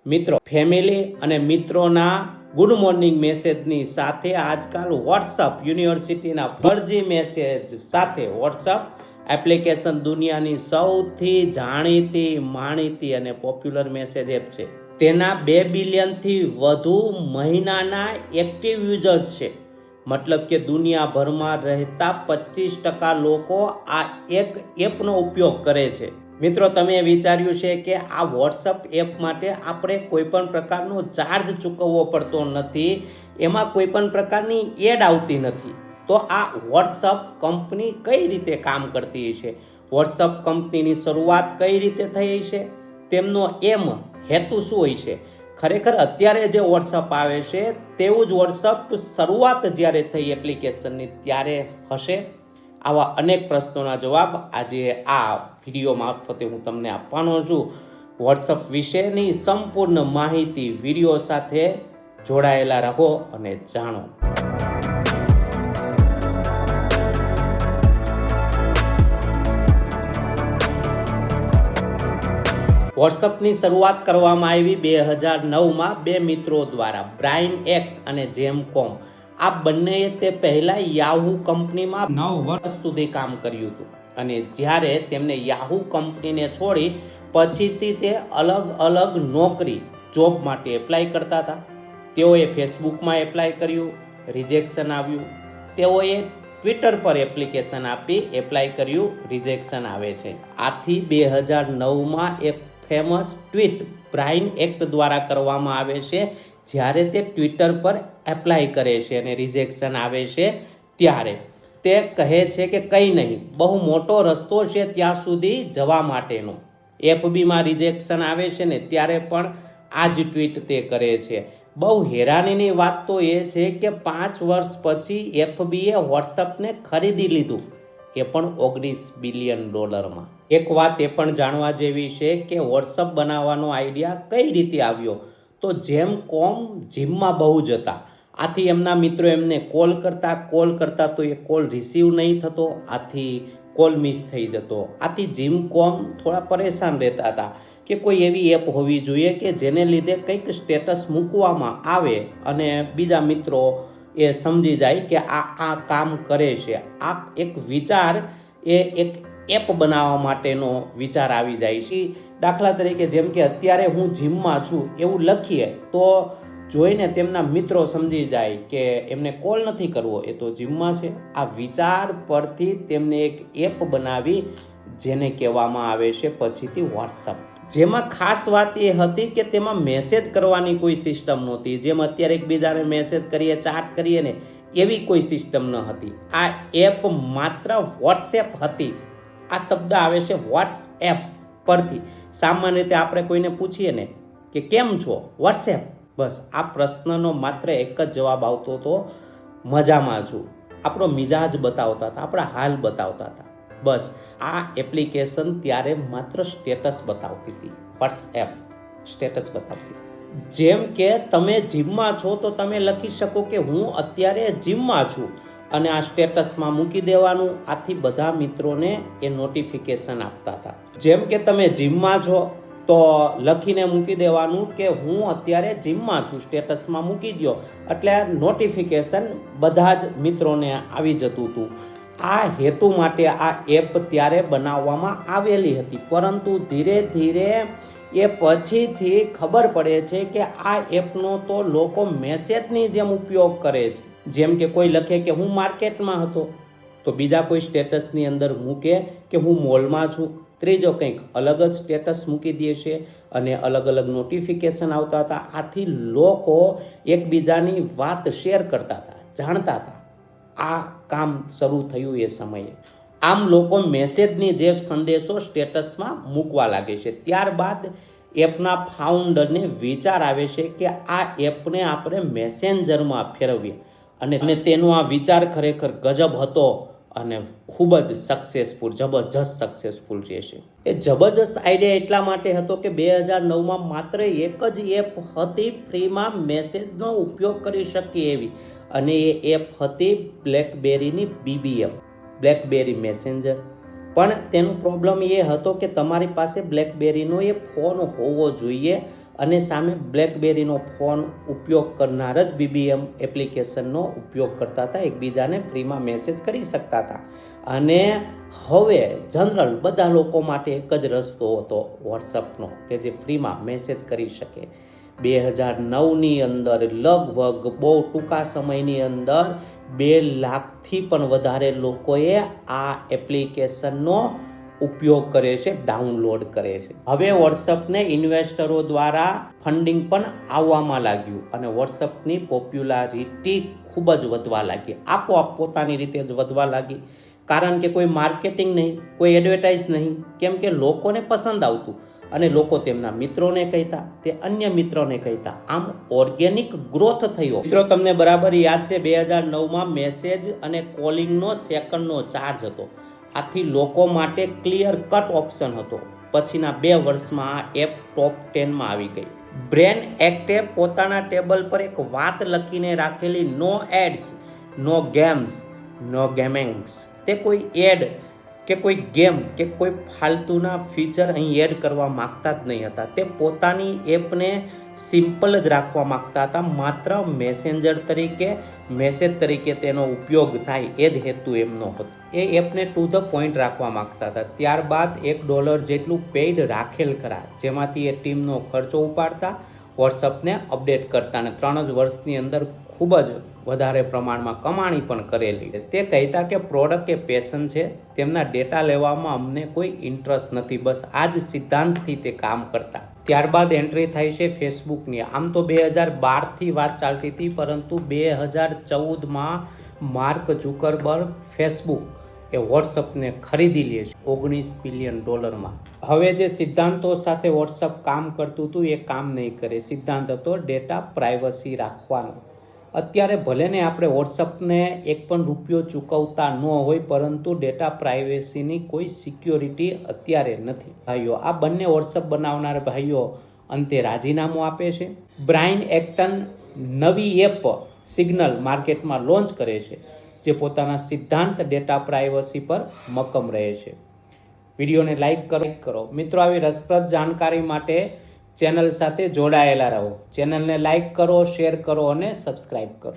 મિત્રો, ફેમિલી અને મિત્રોના good morning મેસેજની સાથે આજકાલ વોટ્સઅપ યુનિવર્સિટીના ફરજી મેસેજ સાથે વોટ્સઅપ એપ્લિકેશન દુનિયાની સૌથી જાણીતી માણીતી અને પોપ્યુલર મેસેજ એપ છે. તેના 2 બિલિયનથી વધુ મહિનાના એક્ટિવ યુઝર્સ છે. મતલબ કે દુનિયાભરમાં રહેતા 25% લોકો આ એક એપનો ઉપયોગ કરે છે. મિત્રો, તમે વિચાર્યું છે કે આ વોટ્સઅપ એપ માટે આપણે કોઈ પણ પ્રકારનો ચાર્જ ચૂકવવો પડતો નથી, એમાં કોઈ પણ પ્રકારની એડ આવતી નથી. તો આ વોટ્સઅપ કંપની કઈ રીતે કામ કરતી છે, વોટ્સઅપ કંપનીની શરૂઆત કઈ રીતે થઈ છે, તેમનો હેતુ શું હોય છે? ખરેખર અત્યારે જે વોટ્સઅપ આવે છે તેવું જ વોટ્સઅપ શરૂઆત જ્યારે થઈ એપ્લિકેશનની ત્યારે હશે? આવા અનેક પ્રશ્નોના જવાબ આજે આ વિડીયો મારફતે હું તમને આપવાનો છું. વોટ્સઅપ વિશેની સંપૂર્ણ માહિતી વિડીયો સાથે જોડાયેલા રહો અને જાણો. વોટ્સઅપની શરૂઆત કરવામાં આવી 2009માં બે મિત્રો દ્વારા, બ્રાયન એક અને જેમ કોમ. આ બંનેએ તે પહેલા યાહૂ કંપનીમાં 9 વર્ષ સુધી કામ કર્યું હતું અને જ્યારે તેમને યાહૂ કંપનીને છોડી પછીથી તે અલગ અલગ નોકરી જોબ માટે એપ્લાય કરતા હતા. તેઓએ ફેસબુકમાં એપ્લાય કર્યું, રિજેક્શન આવ્યું. તેઓએ ટ્વિટર પર એપ્લિકેશન આપી એપ્લાય કર્યું, રિજેક્શન આવે છે. આથી 2009માં એક ફેમસ ટ્વીટ બ્રાયન એક્ટ દ્વારા કરવામાં આવે છે. જ્યારે તે ટ્વિટર પર એપ્લાય કરે છે અને રિજેક્શન આવે છે ત્યારે તે કહે છે કે કંઈ નહીં, બહુ મોટો રસ્તો છે ત્યાં સુધી જવા માટેનો. એફબીમાં રિજેક્શન આવે છે ને ત્યારે પણ આ જ ટ્વીટ તે કરે છે. બહુ હેરાનીની વાત તો એ છે કે 5 વર્ષ પછી એફબીએ વોટ્સઅપને ખરીદી લીધું, એ પણ $19 બિલિયન. એક વાત એ પણ જાણવા જેવી છે કે વોટ્સઅપ બનાવવાનો આઈડિયા કઈ રીતે આવ્યો. તો જેમ કોમ જીમમાં બહુ જ હતા, આથી એમના મિત્રો એમને કોલ કરતા તો એ કોલ રિસીવ નહીં થતો, આથી કોલ મિસ થઈ જતો. આથી જીમ કોમ થોડા પરેશાન રહેતા હતા કે કોઈ એવી એપ હોવી જોઈએ કે જેને લીધે કંઈક સ્ટેટસ મૂકવામાં આવે અને બીજા મિત્રો એ સમજી જાય કે આ કામ કરે છે. આ એક વિચાર એક એપ બનાવવા માટેનો વિચાર આવી જાય છે. દાખલા તરીકે જેમ કે અત્યારે હું જીમમાં છું એવું લખીએ તો જોઈને તેમના મિત્રો સમજી જાય કે એમને કોલ નથી કરવો, એ તો જીમમાં છે. આ વિચાર પરથી તેમને એક એપ બનાવી જેને કહેવામાં આવે છે પછીથી વોટ્સઅપ. જેમાં ખાસ વાત એ હતી કે તેમાં મેસેજ કરવાની કોઈ સિસ્ટમ નહોતી. જેમ અત્યારે એકબીજાને મેસેજ કરીએ, ચાટ કરીએ ને, એવી કોઈ સિસ્ટમ ન હતી. આ એપ માત્ર વોટ્સએપ હતી. આ શબ્દ આવે છે વોટ્સએપ પરથી. સામાન્ય રીતે આપણે કોઈને પૂછીએ ને કે કેમ છો, વોટ્સએપ. બસ આ પ્રશ્નનો માત્ર એક જ જવાબ આવતો હતો, મજામાં છું. આપણો મિજાજ બતાવતા હતા, આપણા હાલ બતાવતા હતા. બસ આ એપ્લિકેશન ત્યારે માત્ર સ્ટેટસ બતાવતી હતી. વોટ્સએપ સ્ટેટસ બતાવતી. જેમ કે તમે જીમમાં છો તો તમે લખી શકો કે હું અત્યારે જીમમાં છું અને આ સ્ટેટસમાં મૂકી દેવાનું. આથી બધા મિત્રોને એ નોટિફિકેશન આપતા હતા. જેમ કે તમે જીમમાં છો તો લખીને મૂકી દેવાનું કે હું અત્યારે જીમમાં છું, સ્ટેટસમાં મૂકી દો, એટલે નોટિફિકેશન બધા જ મિત્રોને આવી જતું હતું. આ હેતુ માટે આ એપ ત્યારે બનાવવામાં આવેલી હતી, પરંતુ ધીરે ધીરે એ પછીથી ખબર પડે છે કે આ એપનો તો લોકો મેસેજની જેમ ઉપયોગ કરે છે. જેમ કે કોઈ લખે કે હું માર્કેટમાં હતો તો બીજા કોઈ સ્ટેટસની અંદર મૂકે કે હું મોલમાં છું, ત્રીજો કંઈક અલગ જ સ્ટેટસ મૂકી દે છે અને અલગ અલગ નોટિફિકેશન આવતા હતા. આથી લોકો એકબીજાની વાત શેર કરતા હતા, જાણતા હતા. આ કામ શરૂ થયું એ સમયે. આમ લોકો મેસેજની જેમ સંદેશો સ્ટેટસમાં મૂકવા લાગે છે. ત્યારબાદ એપના ફાઉન્ડરને વિચાર આવે છે કે આ એપને આપણે મેસેન્જરમાં ફેરવીએ અને તેનો આ વિચાર ખરેખર ગજબ હતો અને ખૂબ જ સક્સેસફુલ, જબરજસ્ત સક્સેસફુલ રહેશે. એ જબરજસ્ત આઈડિયા એટલા માટે હતો કે 2009માં માત્ર એક જ એપ હતી ફ્રીમાં મેસેજનો ઉપયોગ કરી શકીએ એવી, અને એ એપ હતી બ્લેકબેરીની BBM, બ્લેકબેરી મેસેન્જર. પણ તેનો પ્રોબ્લેમ એ હતો કે તમારી પાસે બ્લેકબેરીનો એ ફોન હોવો જોઈએ અને સામે બ્લેકબેરીનો ફોન ઉપયોગ કરનાર જ BBM એપ્લિકેશનનો ઉપયોગ કરતા હતા, એકબીજાને ફ્રીમાં મેસેજ કરી શકતા હતા. અને હવે જનરલ બધા લોકો માટે એક જ રસ્તો હતો વોટ્સઅપનો કે જે ફ્રીમાં મેસેજ કરી શકે. 2009ની અંદર લગભગ બહુ ટૂંકા સમયની અંદર 2 લાખથી પણ વધારે લોકોએ આ એપ્લિકેશનનો ઉપયોગ કરે છે, ડાઉનલોડ કરે છે. હવે વોટ્સઅપને ઇન્વેસ્ટરો દ્વારા ફંડિંગ પણ આવવામાં લાગ્યું અને વોટ્સઅપની પોપ્યુલારિટી ખૂબ જ વધવા લાગી, આપોઆપ પોતાની રીતે જ વધવા લાગી. કારણ કે કોઈ માર્કેટિંગ નહીં, કોઈ એડવર્ટાઇઝ નહીં, કેમ કે લોકોને પસંદ આવતું અને લોકો તેમના મિત્રોને કહેતા, તે અન્ય મિત્રોને કહેતા, આમ ઓર્ગેનિક ગ્રોથ થયો. મિત્રો, તમને બરાબર યાદ છે 2009માં મેસેજ અને કોલિંગનો સેકન્ડનો ચાર્જ હતો. આથી લોકો માટે ક્લિયર કટ ઓપ્શન હતો. પછીના 2 વર્ષમાં આ એપ ટોપ 10માં આવી ગઈ. બ્રેન એક્ટે પોતાના ટેબલ પર એક વાત લખીને રાખેલી, નો એડ્સ, નો ગેમ્સ, નો ગેમિંગ્સ. તે કોઈ એડ કે કોઈ ગેમ કે કોઈ ફાલતુના ફીચર અહીં એડ કરવા માગતા જ નહીં હતા. તે પોતાની એપને સિમ્પલ જ રાખવા માગતા હતા. માત્ર મેસેન્જર તરીકે, મેસેજ તરીકે તેનો ઉપયોગ થાય એ જ હેતુ એમનો હતો. એ એપને ટુ ધ પોઈન્ટ રાખવા માગતા હતા. ત્યારબાદ $1 જેટલું પેઇડ રાખેલ ખરા, જેમાંથી એ ટીમનો ખર્ચો ઉપાડતા, વોટ્સઅપને અપડેટ કરતા અને 3 જ વર્ષની અંદર ખૂબ જ વધારે પ્રમાણમાં કમાણી પણ કરેલી. તે કહેતા કે પ્રોડક્ટ એ પેશન છે, તેમના ડેટા લેવામાં અમને કોઈ ઇન્ટરેસ્ટ નથી. બસ આ જ સિદ્ધાંતથી તે કામ કરતા. ત્યારબાદ એન્ટ્રી થાય છે ફેસબુકની. આમ તો 2012થી વાત ચાલતી હતી, પરંતુ 2014માં માર્ક ઝુકરબર્ગ ફેસબુક એ વોટ્સઅપને ખરીદી લે છે $19 બિલિયન. હવે જે સિદ્ધાંતો સાથે વોટ્સઅપ કામ કરતું હતું એ કામ નહીં કરે. સિદ્ધાંત હતો ડેટા પ્રાઇવસી રાખવાનો. અત્યારે ભલે ને આપણે વોટ્સઅપને એક પણ રૂપિયો ચૂકવતા ન હોય, પરંતુ ડેટા પ્રાઇવસીની કોઈ સિક્યોરિટી અત્યારે નથી. ભાઈઓ, આ બંને વોટ્સઅપ બનાવનાર ભાઈઓ અંતે રાજીનામું આપે છે. બ્રાયન એક્ટન નવી એપ સિગ્નલ માર્કેટમાં લોન્ચ કરે છે, જે પોતાના સિદ્ધાંત ડેટા પ્રાઇવસી પર મક્કમ રહે છે. વિડીયોને લાઈક કરો. મિત્રો, આવી રસપ્રદ જાણકારી માટે ચેનલ સાથે જોડાયેલા રહો. ચેનલને લાઈક કરો, શેર કરો અને સબસ્ક્રાઈબ કરો.